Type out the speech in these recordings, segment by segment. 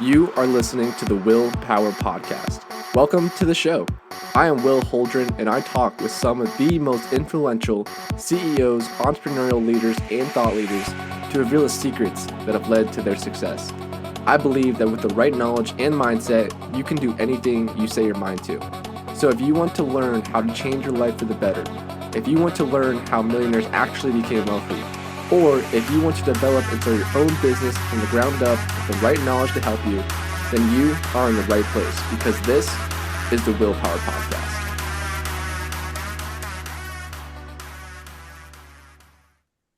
You are listening to the WillPower Podcast. Welcome to the show. I am Will Holdren, and I talk with some of the most influential CEOs, entrepreneurial leaders, and thought leaders to reveal the secrets that have led to their success. I believe that with the right knowledge and mindset, you can do anything you say your mind to. So if you want to learn how to change your life for the better, if you want to learn how millionaires actually became wealthy, or if you want to develop and start your own business from the ground up with the right knowledge to help you, then you are in the right place because this is the WillPower Podcast.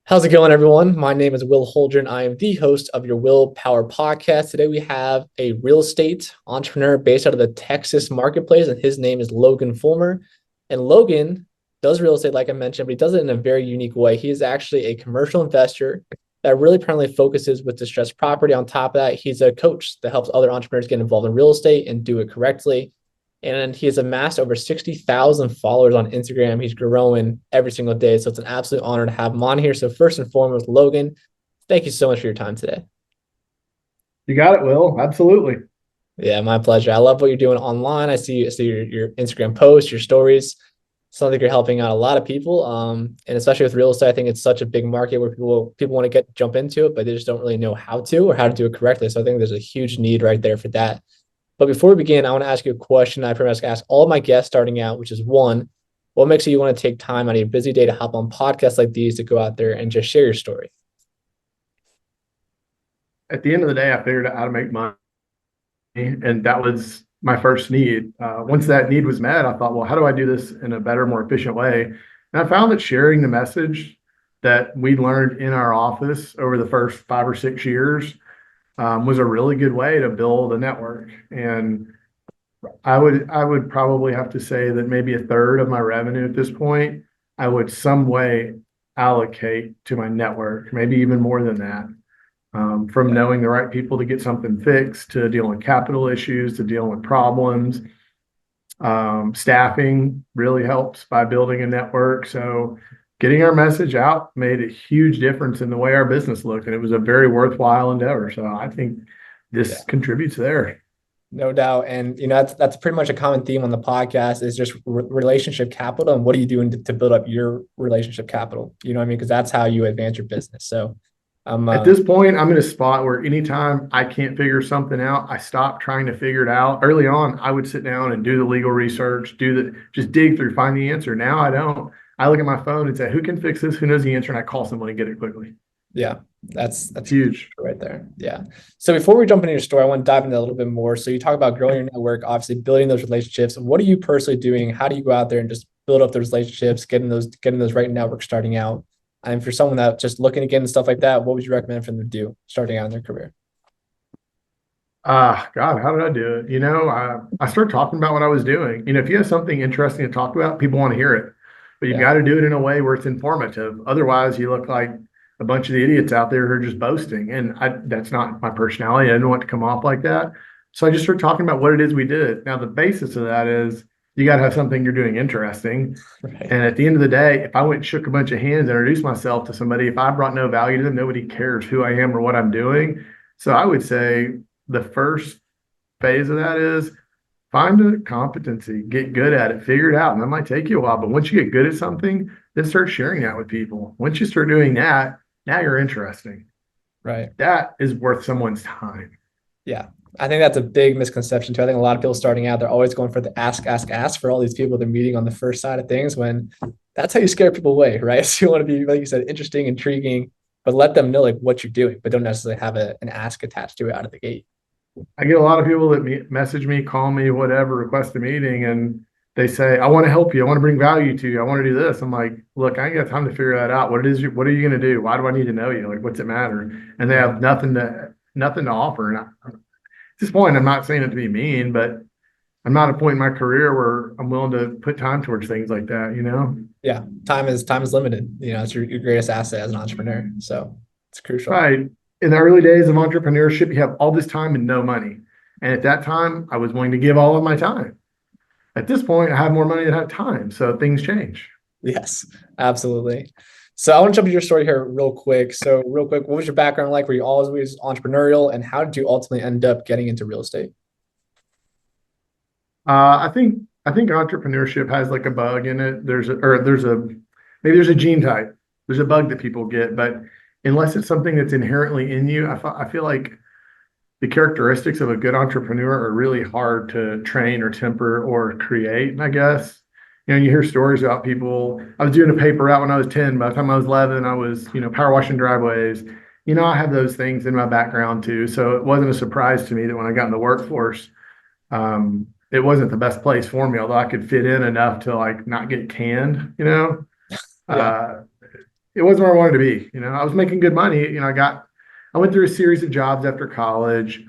How's it going, everyone? My name is Will Holdren. I am the host of your WillPower Podcast. Today we have a real estate entrepreneur based out of the Texas marketplace, and his name is Logan Fullmer. And Logan does real estate, like I mentioned, but he does it in a very unique way. He is actually a commercial investor that really primarily focuses with distressed property. On top of that, he's a coach that helps other entrepreneurs get involved in real estate and do it correctly. And he has amassed over 60,000 followers on Instagram. He's growing every single day. So it's an absolute honor to have him on here. So first and foremost, Logan, thank you so much for your time today. You got it, Will. Absolutely. Yeah, my pleasure. I love what you're doing online. I see your Instagram posts, your stories. Sounds like you're helping out a lot of people. And especially with real estate, I think it's such a big market where people want to jump into it, but they just don't really know how to or how to do it correctly. So I think there's a huge need right there for that. But before we begin, I want to ask you a question I pretty much ask all of my guests starting out, which is one, what makes you want to take time out of your busy day to hop on podcasts like these to go out there and just share your story? At the end of the day, I figured out how to make money, and that was my first need. Once that need was met, I thought, well, how do I do this in a better, more efficient way? And I found that sharing the message that we learned in our office over the first 5 or 6 years was a really good way to build a network. And I would probably have to say that maybe a third of my revenue at this point, I would some way allocate to my network, maybe even more than that. From knowing the right people to get something fixed, to dealing with capital issues, to dealing with problems. Staffing really helps by building a network. So getting our message out made a huge difference in the way our business looked, and it was a very worthwhile endeavor. So I think this contributes there. No doubt. And, that's pretty much a common theme on the podcast is just relationship capital. And what are you doing to build up your relationship capital? You know what I mean? Because that's how you advance your business. So at this point, I'm in a spot where anytime I can't figure something out, I stop trying to figure it out. Early on, I would sit down and do the legal research, just dig through, find the answer. Now I don't. I look at my phone and say, who can fix this? Who knows the answer? And I call someone and get it quickly. Yeah, that's huge right there. Yeah. So before we jump into your story, I want to dive into a little bit more. So you talk about growing your network, obviously building those relationships. What are you personally doing? How do you go out there and just build up those relationships, getting those right networks starting out? And for someone that just looking to get into stuff like that, what would you recommend for them to do starting out in their career? God, how did I do it? I started talking about what I was doing. If you have something interesting to talk about, people want to hear it. But you got to do it in a way where it's informative. Otherwise, you look like a bunch of the idiots out there who are just boasting. And that's not my personality. I didn't want to come off like that. So I just started talking about what it is we did. Now, the basis of that is you got to have something you're doing interesting. Right. And at the end of the day, if I went and shook a bunch of hands and introduced myself to somebody, if I brought no value to them, nobody cares who I am or what I'm doing. So I would say the first phase of that is find a competency, get good at it, figure it out. And that might take you a while, but once you get good at something, then start sharing that with people. Once you start doing that, now you're interesting. Right. That is worth someone's time. Yeah. I think that's a big misconception too. I think a lot of people starting out, they're always going for the ask for all these people they're meeting on the first side of things, when that's how you scare people away, right? So you want to be, like you said, interesting, intriguing, but let them know like what you're doing, but don't necessarily have an ask attached to it out of the gate. I get a lot of people that message me, call me, whatever, request a meeting, and they say, I want to help you. I want to bring value to you. I want to do this. I'm like, look, I ain't got time to figure that out. What are you going to do? Why do I need to know you? Like, what's it matter? And they have nothing to offer. And at this point, I'm not saying it to be mean, but I'm not at a point in my career where I'm willing to put time towards things like that, Yeah. Time is limited. It's your greatest asset as an entrepreneur. So it's crucial. Right. In the early days of entrepreneurship, you have all this time and no money. And at that time, I was willing to give all of my time. At this point, I have more money than I have time. So things change. Yes, absolutely. So I want to jump into your story here real quick. So real quick, what was your background like? Were you always entrepreneurial, and how did you ultimately end up getting into real estate? I think entrepreneurship has like a bug in it. Maybe there's a gene type. There's a bug that people get, but unless it's something that's inherently in you, I feel like the characteristics of a good entrepreneur are really hard to train or temper or create, I guess. You hear stories about people. I was doing a paper route when I was 10. By the time I was 11, I was, power washing driveways. I have those things in my background too. So it wasn't a surprise to me that when I got in the workforce, it wasn't the best place for me, although I could fit in enough to like not get canned. Yeah. It wasn't where I wanted to be. I was making good money. I went through a series of jobs after college,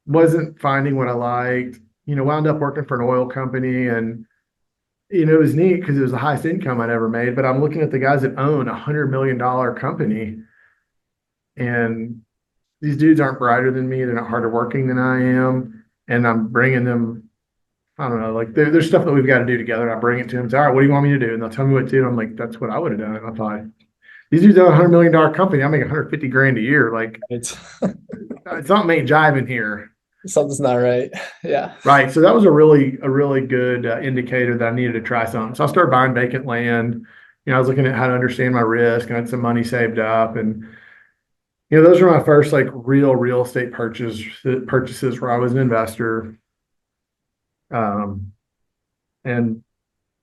wasn't finding what I liked, wound up working for an oil company. And, it was neat because it was the highest income I'd ever made. But I'm looking at the guys that own $100 million company. And these dudes aren't brighter than me. They're not harder working than I am. And I'm bringing them, I don't know, like there's stuff that we've got to do together. And I bring it to them. Say, all right, what do you want me to do? And they'll tell me what to do. And I'm like, that's what I would have done. And I thought, these dudes own $100 million company. I make 150 grand a year. Like, It's something ain't jiving here. something's not right. Yeah. Right. So that was a really good indicator that I needed to try something. So I started buying vacant land. I was looking at how to understand my risk. I had some money saved up, and those were my first like real estate purchases where I was an investor. And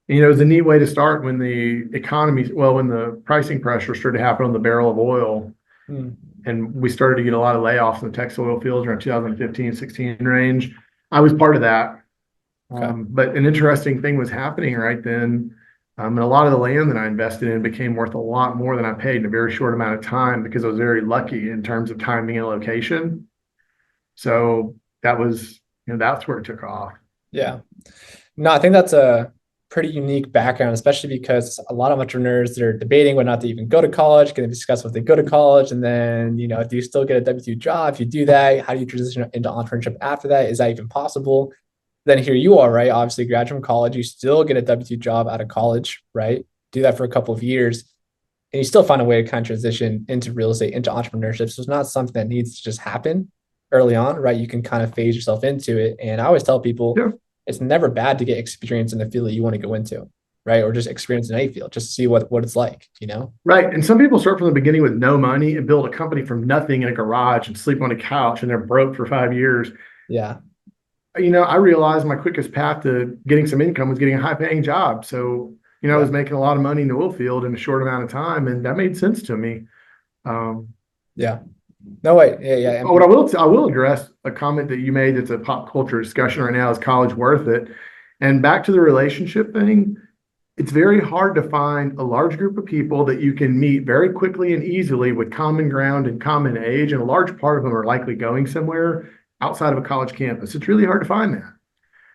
it was a neat way to start when when the pricing pressure started to happen on the barrel of oil. And we started to get a lot of layoffs in the Texas oil fields around 2015, 16 range. I was part of that. Okay. But an interesting thing was happening right then. And a lot of the land that I invested in became worth a lot more than I paid in a very short amount of time because I was very lucky in terms of timing and location. So that was, that's where it took off. Yeah. No, I think that's a pretty unique background, especially because a lot of entrepreneurs, they're debating whether or not to even go to college, going to discuss what they go to college. And then, do you still get a W-2 job? If you do that, how do you transition into entrepreneurship after that? Is that even possible? Then here you are, right? Obviously graduate from college, you still get a W-2 job out of college, right? Do that for a couple of years and you still find a way to kind of transition into real estate, into entrepreneurship. So it's not something that needs to just happen early on, right? You can kind of phase yourself into it. And I always tell people, It's never bad to get experience in the field that you want to go into, right? Or just experience in any field, just to see what it's like, Right. And some people start from the beginning with no money and build a company from nothing in a garage and sleep on a couch and they're broke for 5 years. Yeah. I realized my quickest path to getting some income was getting a high paying job. So, I was making a lot of money in the oil field in a short amount of time, and that made sense to me. Yeah. No way. Yeah. What I will address a comment that you made that's a pop culture discussion right now. Is college worth it? And back to the relationship thing, it's very hard to find a large group of people that you can meet very quickly and easily with common ground and common age. And a large part of them are likely going somewhere outside of a college campus. It's really hard to find that.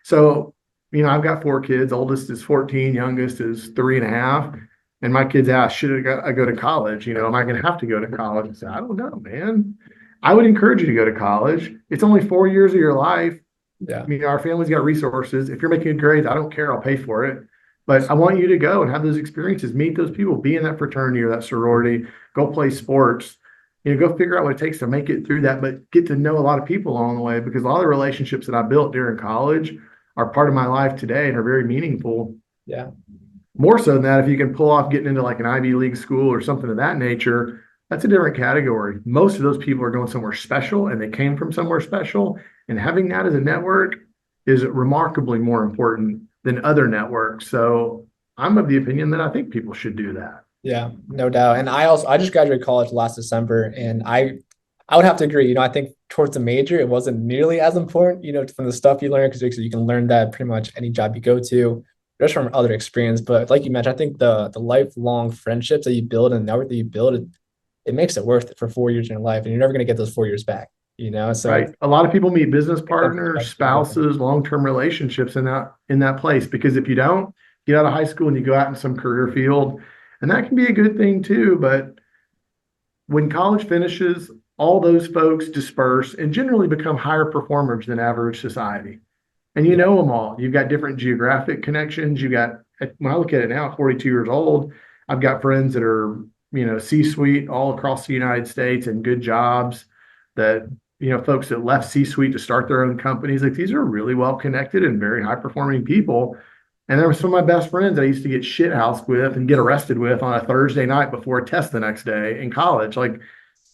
So, I've got 4 kids. Oldest is 14, youngest is 3.5. And my kids ask, should I go to college? Am I going to have to go to college? I said, I don't know, man. I would encourage you to go to college. It's only 4 years of your life. Yeah. Our family's got resources. If you're making grades, I don't care. I'll pay for it. But I want you to go and have those experiences, meet those people, be in that fraternity or that sorority, go play sports, go figure out what it takes to make it through that, but get to know a lot of people along the way, because a lot of the relationships that I built during college are part of my life today and are very meaningful. Yeah. More so than that, if you can pull off getting into like an Ivy League school or something of that nature, that's a different category. Most of those people are going somewhere special and they came from somewhere special. And having that as a network is remarkably more important than other networks. So I'm of the opinion that I think people should do that. Yeah, no doubt. And I just graduated college last December, and I would have to agree. I think towards the major, it wasn't nearly as important, from the stuff you learn, because you can learn that pretty much any job you go to, just from other experience. But like you mentioned, I think the lifelong friendships that you build and the network that you build, it makes it worth it for 4 years in your life, and you're never going to get those 4 years back. So right. A lot of people meet business partners, spouses, long-term relationships in that place, because if you don't get out of high school and you go out in some career field, and that can be a good thing too, but when college finishes, all those folks disperse and generally become higher performers than average society. And you know them all. You've got different geographic connections. When I look at it now, 42 years old, I've got friends that are, C-suite all across the United States and good jobs that, folks that left C-suite to start their own companies. Like these are really well connected and very high performing people. And there were some of my best friends I used to get shit housed with and get arrested with on a Thursday night before a test the next day in college. Like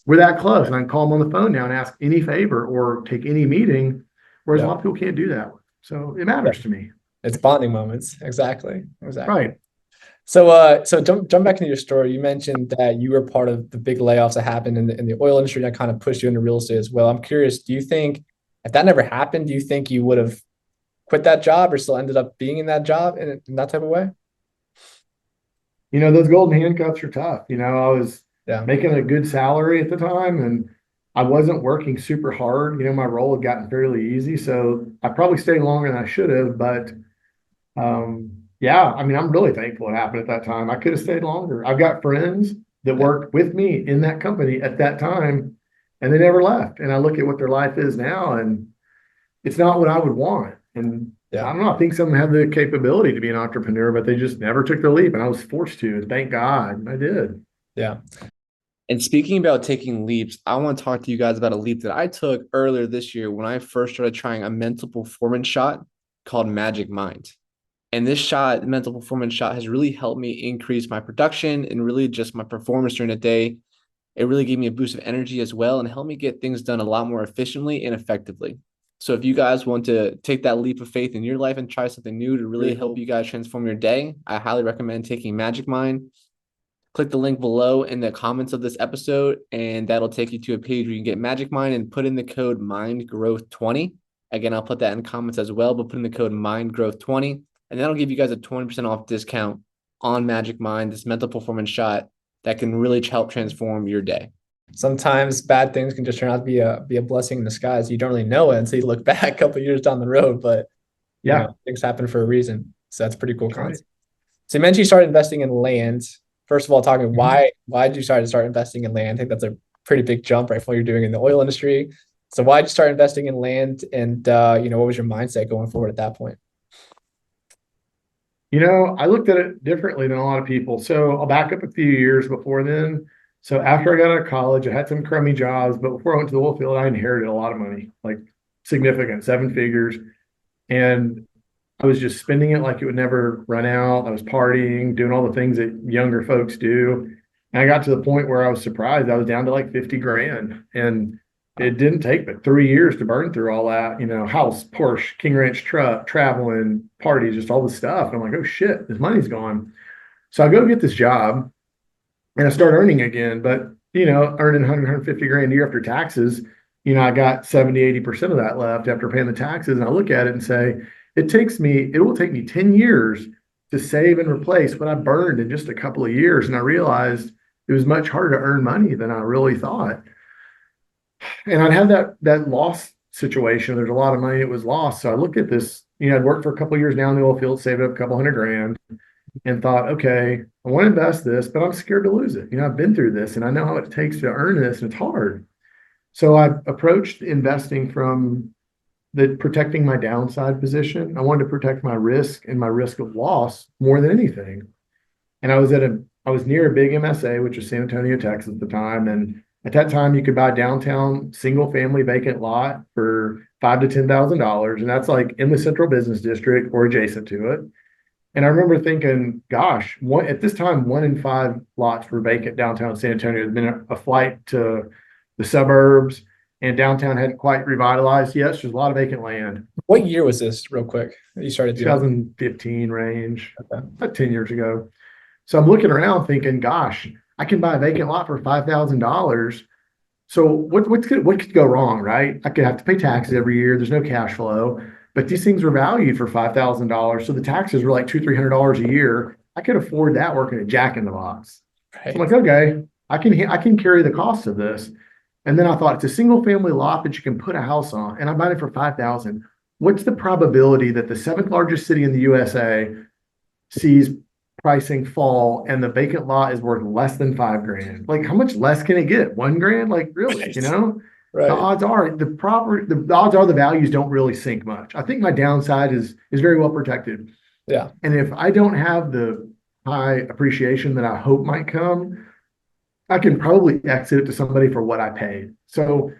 we're that close. And I can call them on the phone now and ask any favor or take any meeting, whereas a lot of people can't do that. So it matters to me. It's bonding moments. Exactly. Right. So, jump back into your story. You mentioned that you were part of the big layoffs that happened in the oil industry that kind of pushed you into real estate as well. I'm curious, do you think if that never happened, do you think you would have quit that job or still ended up being in that job in that type of way? Those golden handcuffs are tough. I was making a good salary at the time and I wasn't working super hard. My role had gotten fairly easy. So I probably stayed longer than I should have, but I'm really thankful it happened at that time. I could have stayed longer. I've got friends that worked with me in that company at that time and they never left. And I look at what their life is now and it's not what I would want. And I don't know, I think some have the capability to be an entrepreneur, but they just never took the leap. And I was forced to. Thank God I did. Yeah. And speaking about taking leaps, I want to talk to you guys about a leap that I took earlier this year when I first started trying a mental performance shot called Magic Mind. And this shot, the mental performance shot, has really helped me increase my production and really just my performance during the day. It really gave me a boost of energy as well and helped me get things done a lot more efficiently and effectively. So if you guys want to take that leap of faith in your life and try something new to really help you guys transform your day, I highly recommend taking Magic Mind. Click the link below in the comments of this episode, and that'll take you to a page where you can get Magic Mind and put in the code MindGrowth20. Again, I'll put that in the comments as well, but put in the code MindGrowth20, and that'll give you guys a 20% off discount on Magic Mind, this mental performance shot that can really help transform your day. Sometimes bad things can just turn out to be a blessing in disguise. You don't really know it until you look back a couple of years down the road, but things happen for a reason. So that's a pretty cool concept. Right. So you mentioned you started investing in land. First of all, talking why did you start investing in land? I think that's a pretty big jump right from what you're doing in the oil industry. So why did you start investing in land, and what was your mindset going forward at that point? I looked at it differently than a lot of people. So I'll back up a few years before then. So after I got out of college, I had some crummy jobs, but before I went to the oil field, I inherited a lot of money, like significant, 7 figures. And I was just spending it like it would never run out. I was partying, doing all the things that younger folks do. And I got to the point where I was surprised. I was down to like 50 grand. And it didn't take but 3 years to burn through all that, house, Porsche, King Ranch truck, traveling, parties, just all this stuff. And I'm like, oh shit, this money's gone. So I go get this job. And I start earning again, but, earning 150 grand a year after taxes, I got 70, 80% of that left after paying the taxes. And I look at it and say, it will take me 10 years to save and replace what I burned in just a couple of years. And I realized it was much harder to earn money than I really thought. And I'd have that loss situation. There's a lot of money that was lost. So I looked at this, I'd worked for a couple of years now in the oil field, saved up a couple $100 grand. And thought, okay, I want to invest this, but I'm scared to lose it. I've been through this and I know how it takes to earn this and it's hard. So I approached investing from the protecting my downside position. I wanted to protect my risk and my risk of loss more than anything. And I was near a big MSA, which was San Antonio, Texas at the time. And at that time you could buy downtown single family vacant lot for $5,000 to $10,000. And that's like in the central business district or adjacent to it. And I remember thinking, gosh, at this time, 1 in 5 lots were vacant downtown San Antonio. There'd been a flight to the suburbs, and downtown hadn't quite revitalized. Yes, there's a lot of vacant land. What year was this, real quick, that you started doing? 2015 range, about 10 years ago. So I'm looking around thinking, gosh, I can buy a vacant lot for $5,000. So what could go wrong, right? I could have to pay taxes every year. There's no cash flow. But these things were valued for $5,000. So the taxes were like $200-$300 a year. I could afford that working at Jack in the Box. Right. So I'm like, okay, I can carry the cost of this. And then I thought, it's a single family lot that you can put a house on, and I bought it for $5,000. What's the probability that the 7th largest city in the USA sees pricing fall and the vacant lot is worth less than $5 grand? Like, how much less can it get? $1 grand? Like, really? Right. Right. The odds are the values don't really sink much. I think my downside is very well protected. Yeah. And if I don't have the high appreciation that I hope might come, I can probably exit it to somebody for what I paid. So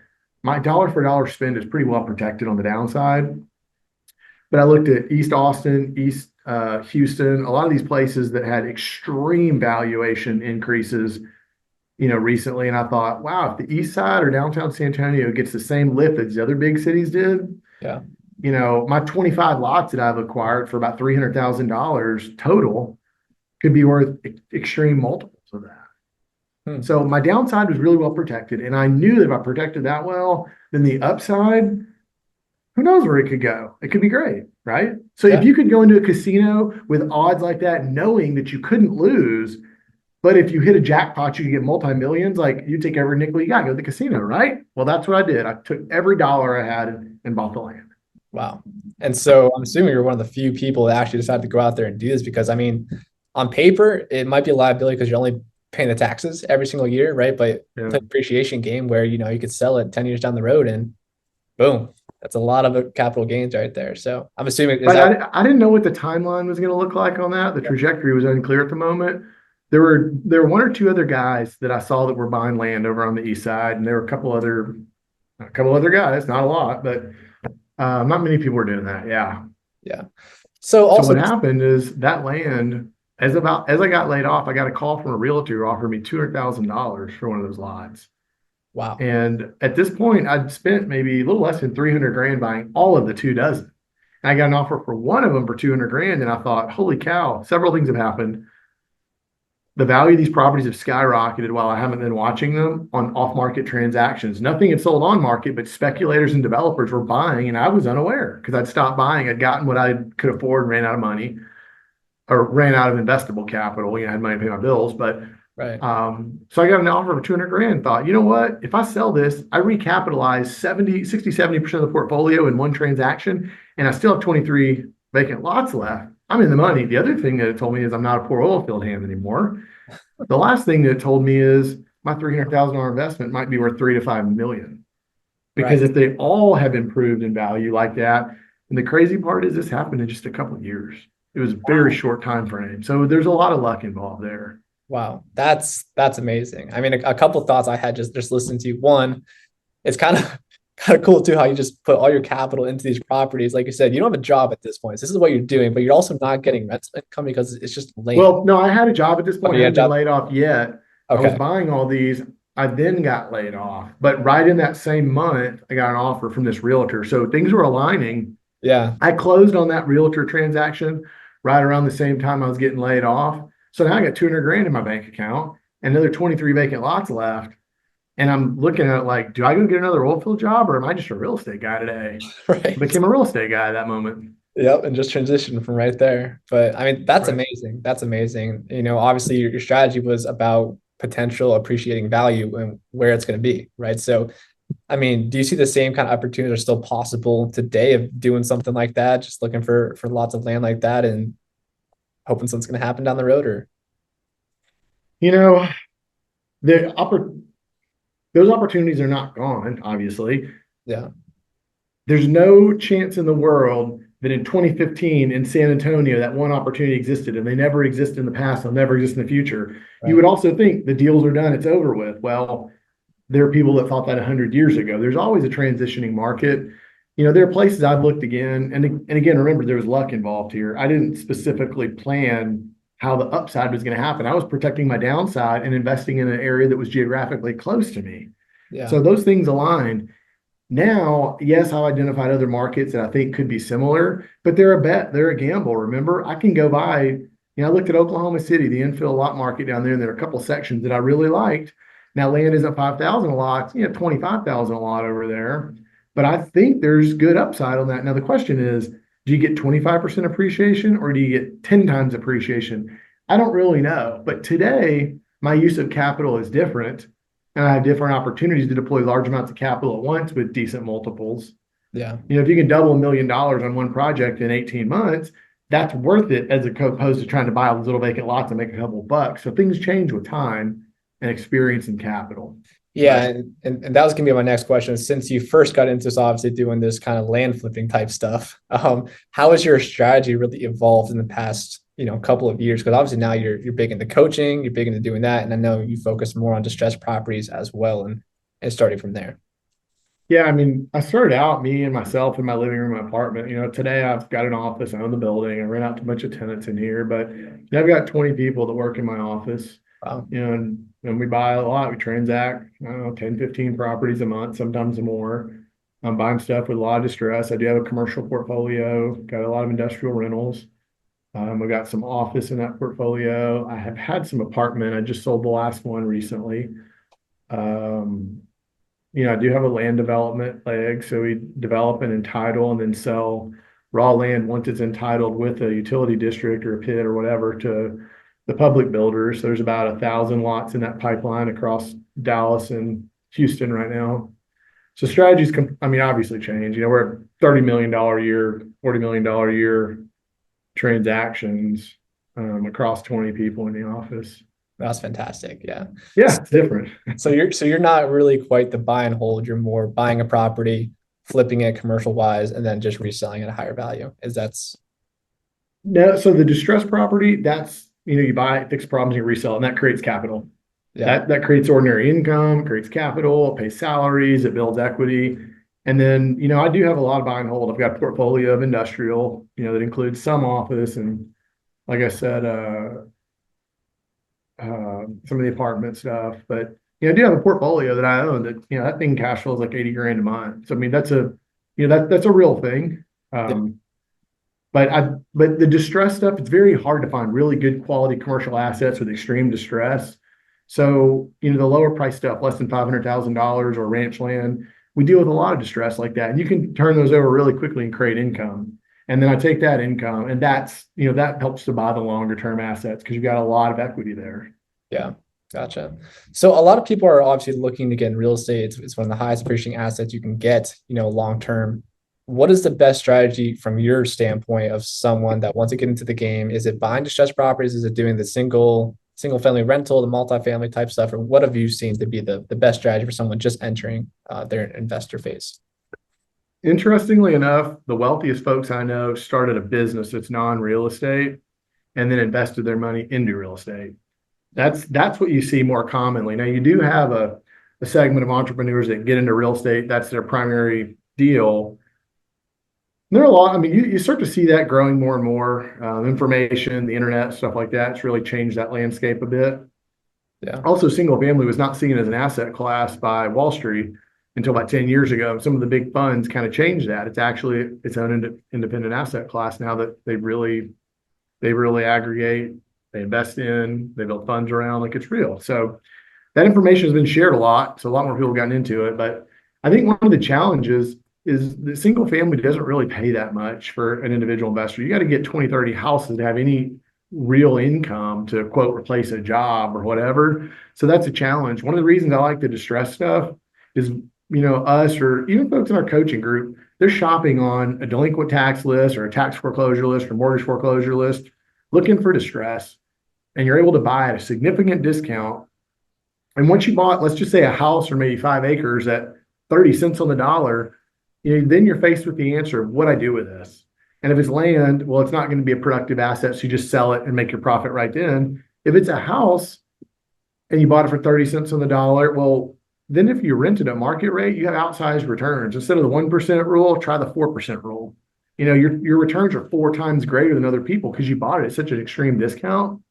my dollar for dollar spend is pretty well protected on the downside. But I looked at East Austin, East Houston, a lot of these places that had extreme valuation increases, recently. And I thought, wow, if the East Side or downtown San Antonio gets the same lift as the other big cities did, Yeah. my 25 lots that I've acquired for about $300,000 total could be worth extreme multiples of that. So my downside was really well protected. And I knew that if I protected that well, then the upside, who knows where it could go? It could be great, right? So if you could go into a casino with odds like that, knowing that you couldn't lose, but if you hit a jackpot, you could get multi-millions, like you take every nickel you got, go to the casino, right? Well, that's what I did. I took every dollar I had and bought the land. Wow. And so I'm assuming you're one of the few people that actually decided to go out there and do this, because I mean, on paper, it might be a liability because you're only paying the taxes every single year, right? But it's an appreciation game where, you could sell it 10 years down the road and boom, that's a lot of capital gains right there. So I'm assuming. I didn't know what the timeline was going to look like on that. The trajectory was unclear at the moment. There were one or two other guys that I saw that were buying land over on the east side, and there were a couple other guys, not a lot, but not many people were doing that. Yeah. Yeah. So what happened is that land, as I got laid off, I got a call from a realtor who offered me $200,000 for one of those lots. Wow. And at this point, I'd spent maybe a little less than 300 grand buying all of the 2 dozen. And I got an offer for one of them for 200 grand. And I thought, holy cow, several things have happened. The value of these properties have skyrocketed while I haven't been watching them on off-market transactions. Nothing had sold on market, but speculators and developers were buying, and I was unaware because I'd stopped buying. I'd gotten what I could afford and ran out of money, or ran out of investable capital. I had money to pay my bills, but right. So I got an offer of 200 grand. Thought, you know what? If I sell this, I recapitalize 70% of the portfolio in one transaction, and I still have 23 vacant lots left. I'm in the money. The other thing that it told me is I'm not a poor oil field hand anymore. The last thing that it told me is my $300,000 investment might be worth $3 to $5 million. Because if they all have improved in value like that, and the crazy part is this happened in just a couple of years. It was a very short time frame. So there's a lot of luck involved there. Wow. That's amazing. I mean, a couple of thoughts I had just listening to you. One, it's kind of cool too how you just put all your capital into these properties. Like you said, you don't have a job at this point. This is what you're doing, but you're also not getting rental income because it's just land. Well, no, I had a job at this point. I hadn't been laid off yet. Okay. I was buying all these. I then got laid off. But right in that same month, I got an offer from this realtor. So things were aligning. Yeah. I closed on that realtor transaction right around the same time I was getting laid off. So now I got 200 grand in my bank account and another 23 vacant lots left. And I'm looking at it like, do I go get another oil field job, or am I just a real estate guy today? Right. I became a real estate guy at that moment. Yep. And just transitioned from right there. But I mean, that's amazing. That's amazing. Obviously your strategy was about potential appreciating value and where it's going to be. Right. So, I mean, do you see the same kind of opportunities are still possible today of doing something like that? Just looking for lots of land like that and hoping something's going to happen down the road, or? Those opportunities are not gone, obviously. Yeah. There's no chance in the world that in 2015 in San Antonio, that one opportunity existed, and they never exist in the past. They'll never exist in the future. Right. You would also think the deals are done. It's over with. Well, there are people that thought that 100 years ago. There's always a transitioning market. There are places I've looked again. And again, remember, there was luck involved here. I didn't specifically plan how the upside was going to happen. I was protecting my downside and investing in an area that was geographically close to me. Yeah. So those things aligned. Now, yes, I've identified other markets that I think could be similar, but they're a bet. They're a gamble. Remember, I can go buy, I looked at Oklahoma City, the infill lot market down there, and there are a couple sections that I really liked. Now, land isn't 5,000 a lot, 25,000 a lot over there, but I think there's good upside on that. Now, the question is, do you get 25% appreciation or do you get 10 times appreciation? I don't really know. But today, my use of capital is different. And I have different opportunities to deploy large amounts of capital at once with decent multiples. Yeah. If you can double $1 million on one project in 18 months, that's worth it as opposed to trying to buy all those little vacant lots and make a couple of bucks. So things change with time and experience and capital. Yeah, and that was going to be my next question. Since you first got into this, obviously doing this kind of land flipping type stuff, how has your strategy really evolved in the past couple of years? Because obviously now you're big into coaching, you're big into doing that, and I know you focus more on distressed properties as well, and starting from there. Yeah, I mean, I started out, me and myself in my living room, my apartment. Today I've got an office, I own the building, I rent out to a bunch of tenants in here, but I've got 20 people that work in my office. Wow. And we buy a lot. We transact, I don't know, 10, 15 properties a month, sometimes more. I'm buying stuff with a lot of distress. I do have a commercial portfolio, got a lot of industrial rentals. I got some office in that portfolio. I have had some apartment. I just sold the last one recently. I do have a land development leg. So we develop and entitle and then sell raw land once it's entitled with a utility district or a PID or whatever to the public builders. So there's about 1,000 lots in that pipeline across Dallas and Houston right now. So strategies obviously change. We're at $30 million a year, $40 million a year transactions across 20 people in the office. That's fantastic. Yeah. Yeah, it's different. So you're not really quite the buy and hold. You're more buying a property, flipping it commercial wise, and then just reselling at a higher value. No, so the distressed property, that's you buy it, fix problems, you resell, and that creates capital. Yeah. That creates ordinary income, creates capital, it pays salaries, it builds equity. And then, I do have a lot of buy and hold. I've got a portfolio of industrial, that includes some office and, like I said, some of the apartment stuff. But, I do have a portfolio that I own that, that thing cash flows like 80 grand a month. So, that's that's a real thing. But the distress stuff, it's very hard to find really good quality commercial assets with extreme distress. So, the lower price stuff, less than $500,000 or ranch land, we deal with a lot of distress like that. And you can turn those over really quickly and create income. And then I take that income and that helps to buy the longer term assets because you've got a lot of equity there. Yeah. Gotcha. So a lot of people are obviously looking to get in real estate. It's one of the highest appreciating assets you can get, long term. What is the best strategy from your standpoint of someone that wants to get into the game? Is it buying distressed properties? Is it doing the single family rental, the multifamily type stuff? Or what have you seen to be the best strategy for someone just entering their investor phase? Interestingly enough, the wealthiest folks I know started a business that's non-real estate and then invested their money into real estate. That's what you see more commonly. Now, you do have a segment of entrepreneurs that get into real estate. That's their primary deal. There are a lot. You start to see that growing more and more. Information, the internet, stuff like that. It's really changed that landscape a bit. Yeah. Also, single family was not seen as an asset class by Wall Street until about 10 years ago. Some of the big funds kind of changed that. It's actually its own independent asset class now that they really aggregate, they invest in, they build funds around like it's real. So that information has been shared a lot. So a lot more people have gotten into it. But I think one of the challenges is the single family doesn't really pay that much for an individual investor. You got to get 20, 30 houses to have any real income to quote replace a job or whatever. So that's a challenge. One of the reasons I like the distress stuff is, us or even folks in our coaching group, they're shopping on a delinquent tax list or a tax foreclosure list or mortgage foreclosure list, looking for distress. And you're able to buy at a significant discount. And once you bought, let's just say a house or maybe 5 acres at 30 cents on the dollar, then you're faced with the answer of what I do with this. And if it's land, well, it's not going to be a productive asset. So you just sell it and make your profit right then. If it's a house and you bought it for 30 cents on the dollar, well, then if you rent it at market rate, you have outsized returns. Instead of the 1% rule, try the 4% rule. Your returns are 4 times greater than other people because you bought it at such an extreme discount.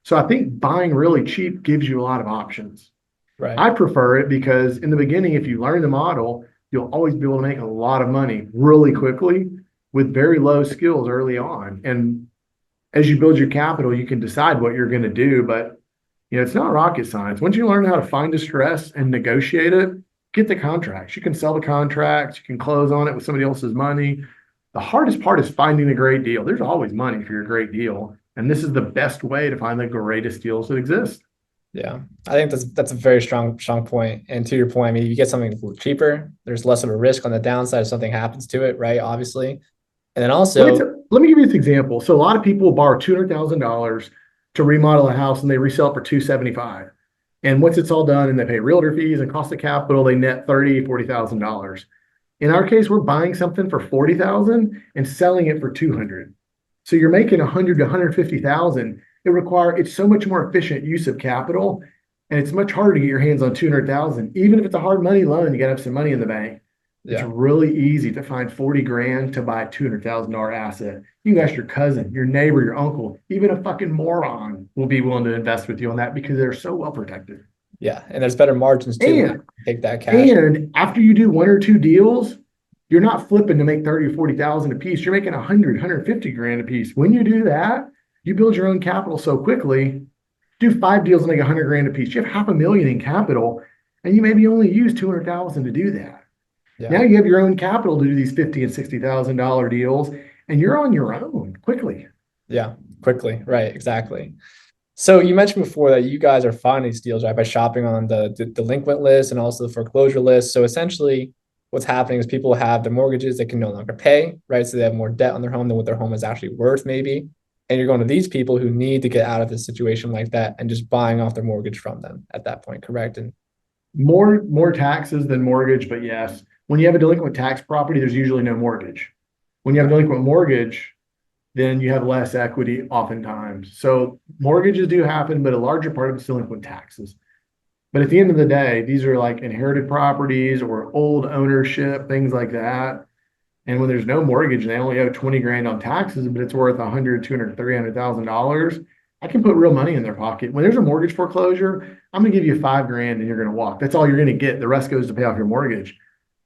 So I think buying really cheap gives you a lot of options. Right. I prefer it because in the beginning, if you learn the model, you'll always be able to make a lot of money really quickly with very low skills early on. And as you build your capital, you can decide what you're going to do. But it's not rocket science. Once you learn how to find distress and negotiate it, get the contracts. You can sell the contracts. You can close on it with somebody else's money. The hardest part is finding a great deal. There's always money for your great deal. And this is the best way to find the greatest deals that exist. Yeah, I think that's a very strong point. And to your point, you get something cheaper. There's less of a risk on the downside if something happens to it, right? Obviously. And then also, let me give you this example. So a lot of people borrow $200,000 to remodel a house and they resell it for $275,000. And once it's all done and they pay realtor fees and cost of capital, they net $40,000. In our case, we're buying something for $40,000 and selling it for $200,000. So you're making 100 to 150,000. It's so much more efficient use of capital, and it's much harder to get your hands on 200,000. Even if it's a hard money loan, you got to have some money in the bank. It's Yeah. really easy to find 40 grand to buy a $200,000 asset. You can ask your cousin, your neighbor, your uncle, even a fucking moron will be willing to invest with you on that because they're so well protected. Yeah. And there's better margins too. And When you take that cash. and after you do one or two deals, you're not flipping to make 30 or 40,000 a piece. You're making 100, 150 grand a piece. When you do that, you build your own capital so quickly. Do 5 deals and make 100 grand a piece. You have $500,000 in capital, and you maybe only use 200,000 to do that. Yeah. Now you have your own capital to do these $50,000 and $60,000 deals, and you're on your own quickly. Yeah, quickly. Right. Exactly. So you mentioned before that you guys are finding these deals, right, by shopping on the delinquent list and also the foreclosure list. So essentially what's happening is people have the mortgages they can no longer pay, right? So they have more debt on their home than what their home is actually worth, maybe. And you're going to these people who need to get out of this situation like that and just buying off their mortgage from them at that point, correct? And More taxes than mortgage, but yes. When you have a delinquent tax property, there's usually no mortgage. When you have a delinquent mortgage, then you have less equity oftentimes. So mortgages do happen, but a larger part of it's delinquent taxes. But at the end of the day, these are like inherited properties or old ownership, things like that. And when there's no mortgage, they only owe 20 grand on taxes, but it's worth 100, 200, $300,000. I can put real money in their pocket. When there's a mortgage foreclosure, I'm going to give you 5 grand and you're going to walk. That's all you're going to get. The rest goes to pay off your mortgage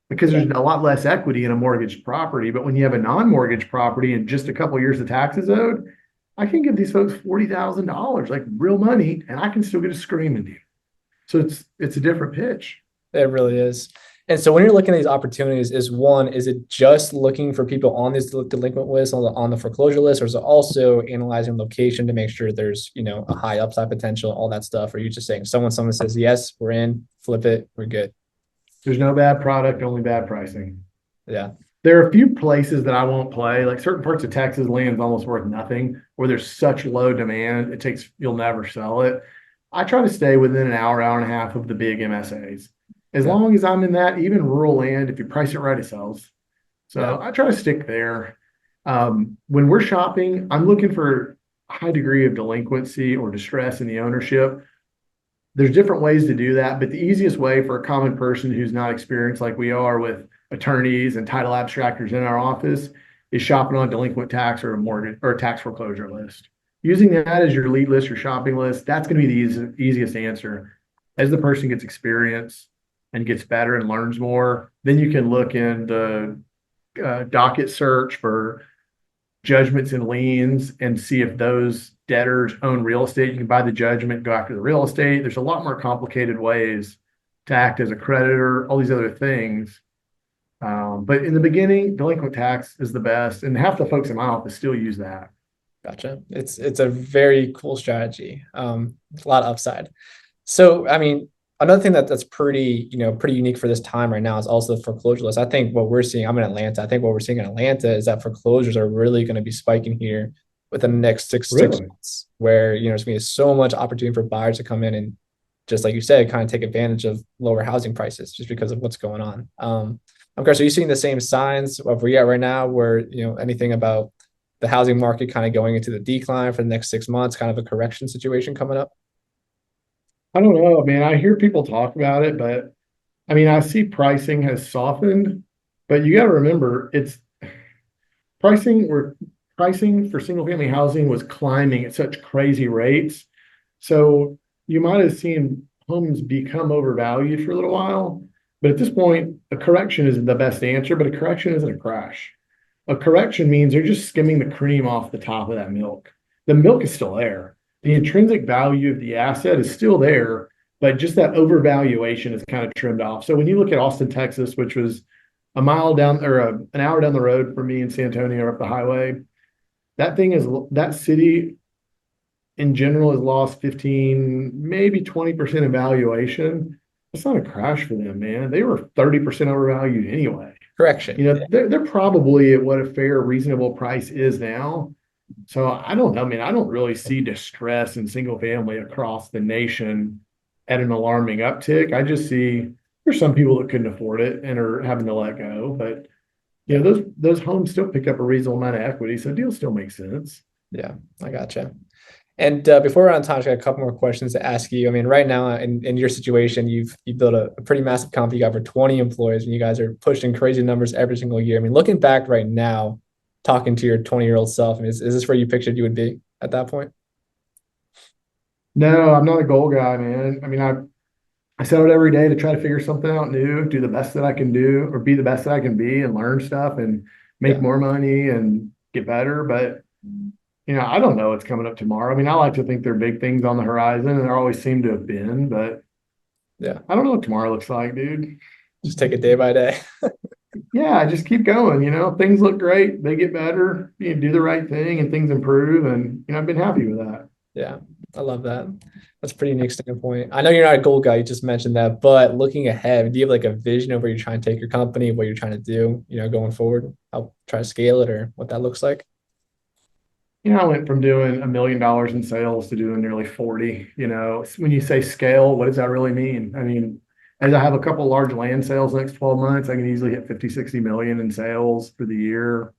because there's a lot less equity in a mortgaged property. But when you have a non-mortgage property and just a couple of years of taxes owed, I can give these folks $40,000, like real money, and I can still get a screaming deal. So it's a different pitch. it really is. And so when you're looking at these opportunities, is it just looking for people on these delinquent lists on the foreclosure list, or is it also analyzing location to make sure there's, a high upside potential, all that stuff? Or are you just saying someone says, yes, we're in, flip it, we're good? There's no bad product, only bad pricing. Yeah. There are a few places that I won't play, like certain parts of Texas, land's almost worth nothing, where there's such low demand, you'll never sell it. I try to stay within an hour, hour and a half of the big MSAs. As long as I'm in that, even rural land, if you price it right, it sells. So I try to stick there. When we're shopping, I'm looking for a high degree of delinquency or distress in the ownership. There's different ways to do that, but the easiest way for a common person who's not experienced like we are with attorneys and title abstractors in our office is shopping on a delinquent tax or a mortgage or a tax foreclosure list. Using that as your lead list, your shopping list, that's going to be the easiest answer. As the person gets experience and gets better and learns more, then you can look in the docket search for judgments and liens and see if those debtors own real estate. You can buy the judgment, go after the real estate. There's a lot more complicated ways to act as a creditor, all these other things. But in the beginning, delinquent tax is the best, and half the folks in my office still use that. Gotcha. It's a very cool strategy. A lot of upside. So, I mean, another thing that's pretty unique for this time right now is also the foreclosure list. I think what we're seeing, I'm in Atlanta. I think what we're seeing in Atlanta is that foreclosures are really going to be spiking here within the next six months, where, there's going to be so much opportunity for buyers to come in and, just like you said, kind of take advantage of lower housing prices just because of what's going on. I'm curious, are you seeing the same signs of where you're at right now, where, anything about the housing market kind of going into the decline for the next 6 months, kind of a correction situation coming up? I don't know. I mean, I hear people talk about it, but I mean, I see pricing has softened, but you got to remember it's pricing for single family housing was climbing at such crazy rates. So you might have seen homes become overvalued for a little while, but at this point, a correction isn't the best answer, but a correction isn't a crash. A correction means they're just skimming the cream off the top of that milk. The milk is still there. The intrinsic value of the asset is still there, but just that overvaluation is kind of trimmed off. So when you look at Austin, Texas, which was a mile down or an hour down the road from me in San Antonio up the highway, that city in general has lost 15, maybe 20% in valuation. It's not a crash for them, man. They were 30% overvalued anyway. Correction. They're probably at what a fair, reasonable price is now. So I don't know. I mean, I don't really see distress in single family across the nation at an alarming uptick. I just see there's some people that couldn't afford it and are having to let go. But those homes still pick up a reasonable amount of equity, so deals still make sense. Yeah, I gotcha. And before we're on time, I got a couple more questions to ask you. I mean, right now in your situation, you've built a pretty massive company. You got over 20 employees, and you guys are pushing crazy numbers every single year. I mean, looking back right now, talking to your 20-year-old self, I mean, is this where you pictured you would be at that point? No, I'm not a goal guy, man. I mean, I set out every day to try to figure something out new, do the best that I can do, or be the best that I can be, and learn stuff and make Yeah. more money and get better. But I don't know what's coming up tomorrow. I mean, I like to think there are big things on the horizon, and there always seem to have been, but Yeah. I don't know what tomorrow looks like, dude. Just take it day by day. Yeah, just keep going. Things look great, they get better. You do the right thing, and things improve. And I've been happy with that. Yeah, I love that. That's a pretty unique standpoint. I know you're not a goal guy, you just mentioned that, but looking ahead, do you have like a vision of where you're trying to take your company, what you're trying to do, going forward? I'll try to scale it or what that looks like. I went from doing $1 million in sales to doing nearly 40. When you say scale, what does that really mean? I mean, as I have a couple large land sales next 12 months, I can easily hit 50, 60 million in sales for the year.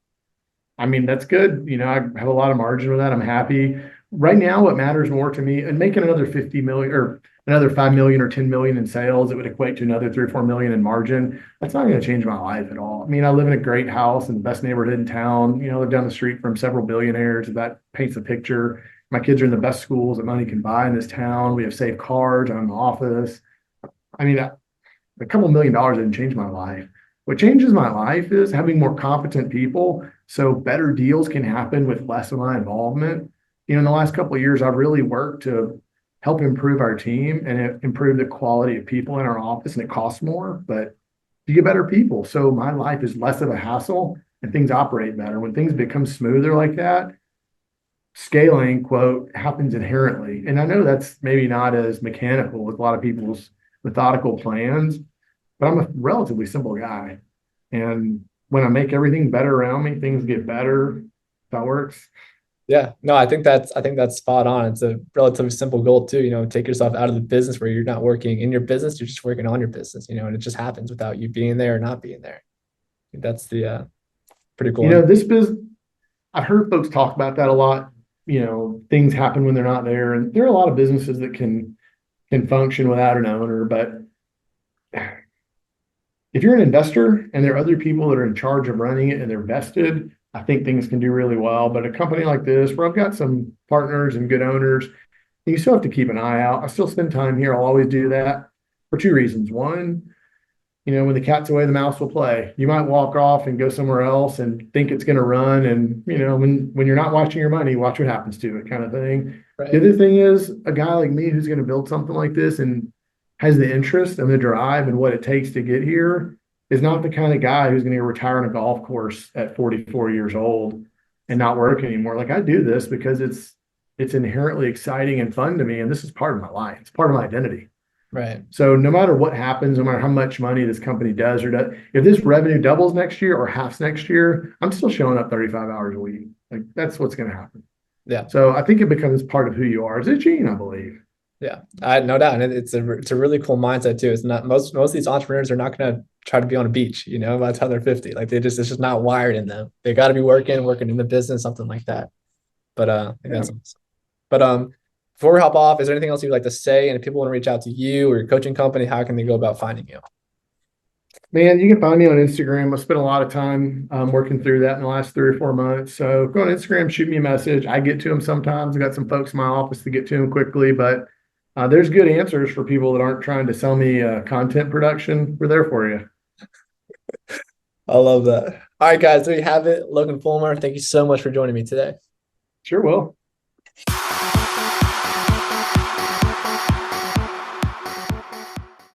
I mean, that's good. I have a lot of margin with that. I'm happy. Right now, what matters more to me, and making another 50 million or another 5 million or 10 million in sales, it would equate to another 3 or 4 million in margin. That's not going to change my life at all. I mean, I live in a great house in the best neighborhood in town. Live down the street from several billionaires. If that paints a picture. My kids are in the best schools that money can buy in this town. We have safe cars. I'm in the office. I mean, a couple $1 million didn't change my life. What changes my life is having more competent people so better deals can happen with less of my involvement. In the last couple of years, I've really worked to help improve our team and improve the quality of people in our office, and it costs more, but you get better people. So my life is less of a hassle and things operate better. When things become smoother like that, scaling, quote, happens inherently. And I know that's maybe not as mechanical with a lot of people's methodical plans, but I'm a relatively simple guy. And when I make everything better around me, things get better. That works. Yeah, no, I think that's spot on. It's a relatively simple goal too. Take yourself out of the business where you're not working in your business, you're just working on your business, and it just happens without you being there or not being there. I think that's the pretty cool. This business, I've heard folks talk about that a lot. Things happen when they're not there, and there are a lot of businesses that can function without an owner. But if you're an investor and there are other people that are in charge of running it and they're vested, I think things can do really well. But a company like this, where I've got some partners and good owners, you still have to keep an eye out. I still spend time here. I'll always do that for 2 reasons. One, when the cat's away, the mouse will play. You might walk off and go somewhere else and think it's going to run. And, when you're not watching your money, watch what happens to it, kind of thing. Right. The other thing is, a guy like me who's going to build something like this and has the interest and the drive and what it takes to get here is not the kind of guy who's going to retire on a golf course at 44 years old and not work anymore. Like, I do this because it's inherently exciting and fun to me. And this is part of my life. It's part of my identity. Right. So no matter what happens, no matter how much money this company does or does, if this revenue doubles next year or halves next year, I'm still showing up 35 hours a week. Like, that's what's going to happen. Yeah. So I think it becomes part of who you are as a gene, I believe. Yeah, no doubt, and it's a really cool mindset too. It's not most of these entrepreneurs are not going to try to be on a beach, by the time they're 50. Like, it's just not wired in them. They got to be working in the business, something like that. But I think that's awesome. But before we hop off, is there anything else you'd like to say? And if people want to reach out to you or your coaching company, how can they go about finding you? Man, you can find me on Instagram. I spent a lot of time working through that in the last 3 or 4 months. So go on Instagram, shoot me a message. I get to them sometimes. I got some folks in my office to get to them quickly, but there's good answers for people that aren't trying to sell me content production. We're there for you. I love that. All right, guys, there you have it. Logan Fullmer, thank you so much for joining me today. Sure will.